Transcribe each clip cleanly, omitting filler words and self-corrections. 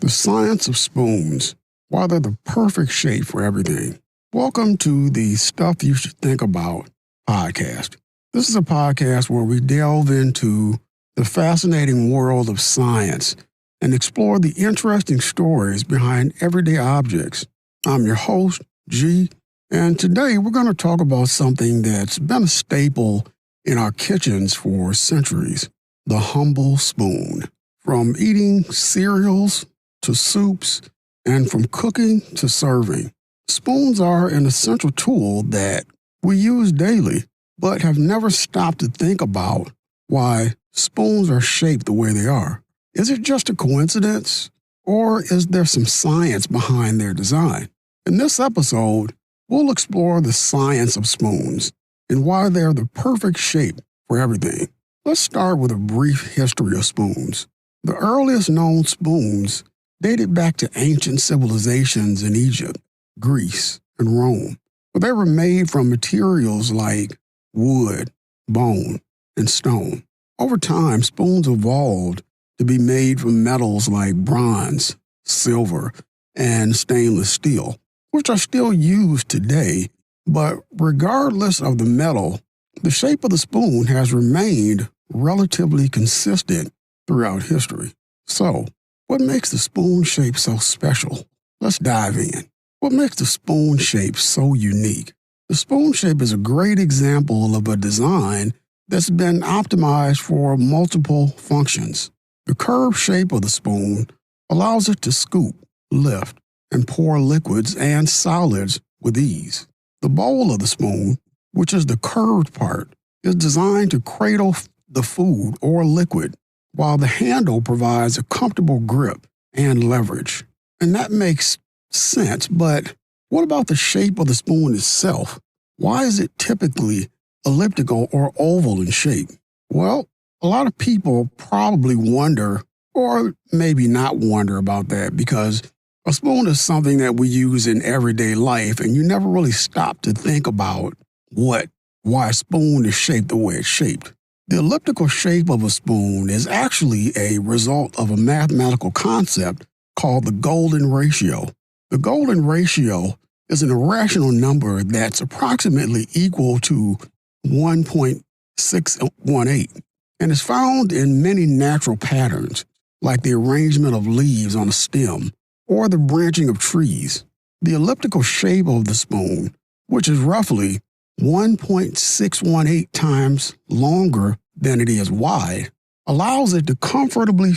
The science of spoons, why they're the perfect shape for everything. Welcome to the Stuff You Should Think About podcast. This is a podcast where we delve into the fascinating world of science and explore the interesting stories behind everyday objects. I'm your host, G, and today we're going to talk about something that's been a staple in our kitchens for centuries, the humble spoon. From eating cereals to soups, and from cooking to serving. Spoons are an essential tool that we use daily, but have never stopped to think about why spoons are shaped the way they are. Is it just a coincidence, or is there some science behind their design? In this episode, we'll explore the science of spoons and why they're the perfect shape for everything. Let's start with a brief history of spoons. The earliest known spoons dated back to ancient civilizations in Egypt, Greece, and Rome, but they were made from materials like wood, bone, and stone. Over time, spoons evolved to be made from metals like bronze, silver, and stainless steel, which are still used today, but regardless of the metal, the shape of the spoon has remained relatively consistent throughout history. So, what makes the spoon shape so special? Let's dive in. What makes the spoon shape so unique? The spoon shape is a great example of a design that's been optimized for multiple functions. The curved shape of the spoon allows it to scoop, lift, and pour liquids and solids with ease. The bowl of the spoon, which is the curved part, is designed to cradle the food or liquid, while the handle provides a comfortable grip and leverage. And that makes sense, but what about the shape of the spoon itself? Why is it typically elliptical or oval in shape? Well, a lot of people probably wonder, or maybe not wonder about that, because a spoon is something that we use in everyday life, and you never really stop to think about why a spoon is shaped the way it's shaped. The elliptical shape of a spoon is actually a result of a mathematical concept called the golden ratio. The golden ratio is an irrational number that's approximately equal to 1.618 and is found in many natural patterns, like the arrangement of leaves on a stem or the branching of trees. The elliptical shape of the spoon, which is roughly 1.618 times longer than it is wide, allows it to comfortably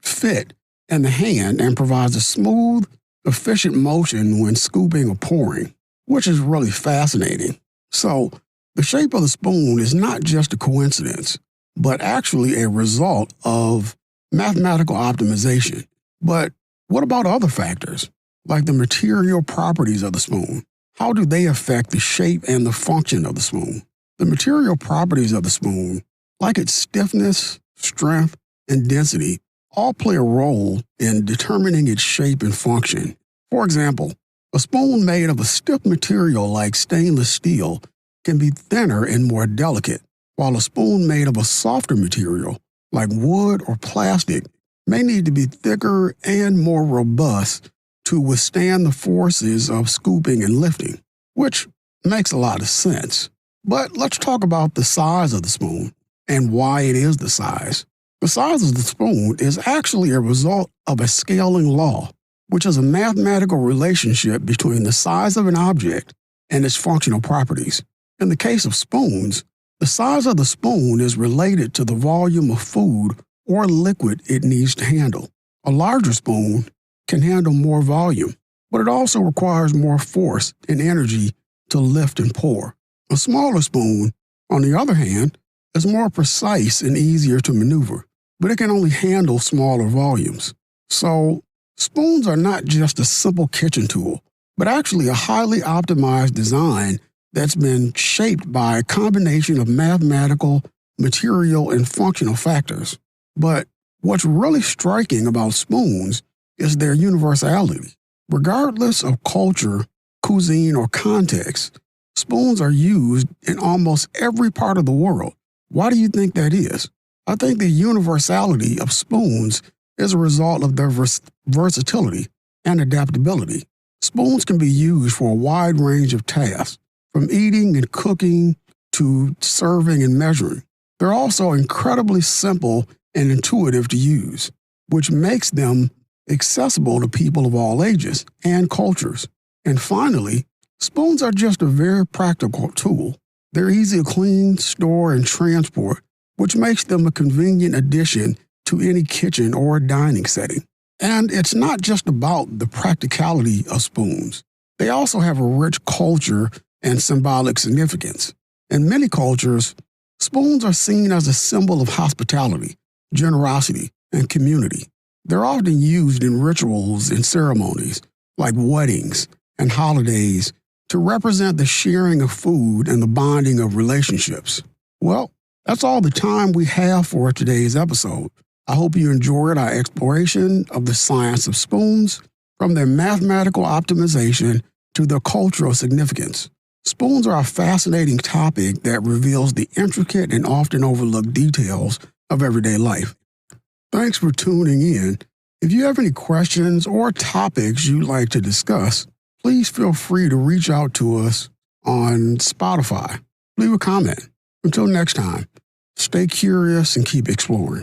fit in the hand and provides a smooth, efficient motion when scooping or pouring, which is really fascinating. So, the shape of the spoon is not just a coincidence, but actually a result of mathematical optimization. But what about other factors, like the material properties of the spoon? How do they affect the shape and the function of the spoon? The material properties of the spoon, like its stiffness, strength, and density, all play a role in determining its shape and function. For example, a spoon made of a stiff material like stainless steel can be thinner and more delicate, while a spoon made of a softer material like wood or plastic may need to be thicker and more robust to withstand the forces of scooping and lifting, which makes a lot of sense. But let's talk about the size of the spoon and why it is the size. The size of the spoon is actually a result of a scaling law, which is a mathematical relationship between the size of an object and its functional properties. In the case of spoons, the size of the spoon is related to the volume of food or liquid it needs to handle. A larger spoon can handle more volume, but it also requires more force and energy to lift and pour. A smaller spoon, on the other hand, is more precise and easier to maneuver, but it can only handle smaller volumes. So, spoons are not just a simple kitchen tool, but actually a highly optimized design that's been shaped by a combination of mathematical, material, and functional factors. But what's really striking about spoons is their universality. Regardless of culture, cuisine, or context, spoons are used in almost every part of the world. Why do you think that is? I think the universality of spoons is a result of their versatility and adaptability. Spoons can be used for a wide range of tasks, from eating and cooking to serving and measuring. They're also incredibly simple and intuitive to use, which makes them accessible to people of all ages and cultures. And finally, spoons are just a very practical tool. They're easy to clean, store, and transport, which makes them a convenient addition to any kitchen or dining setting. And it's not just about the practicality of spoons. They also have a rich culture and symbolic significance. In many cultures, spoons are seen as a symbol of hospitality, generosity, and community. They're often used in rituals and ceremonies, like weddings and holidays, to represent the sharing of food and the bonding of relationships. Well, that's all the time we have for today's episode. I hope you enjoyed our exploration of the science of spoons, from their mathematical optimization to their cultural significance. Spoons are a fascinating topic that reveals the intricate and often overlooked details of everyday life. Thanks for tuning in. If you have any questions or topics you'd like to discuss, please feel free to reach out to us on Spotify. Leave a comment. Until next time, stay curious and keep exploring.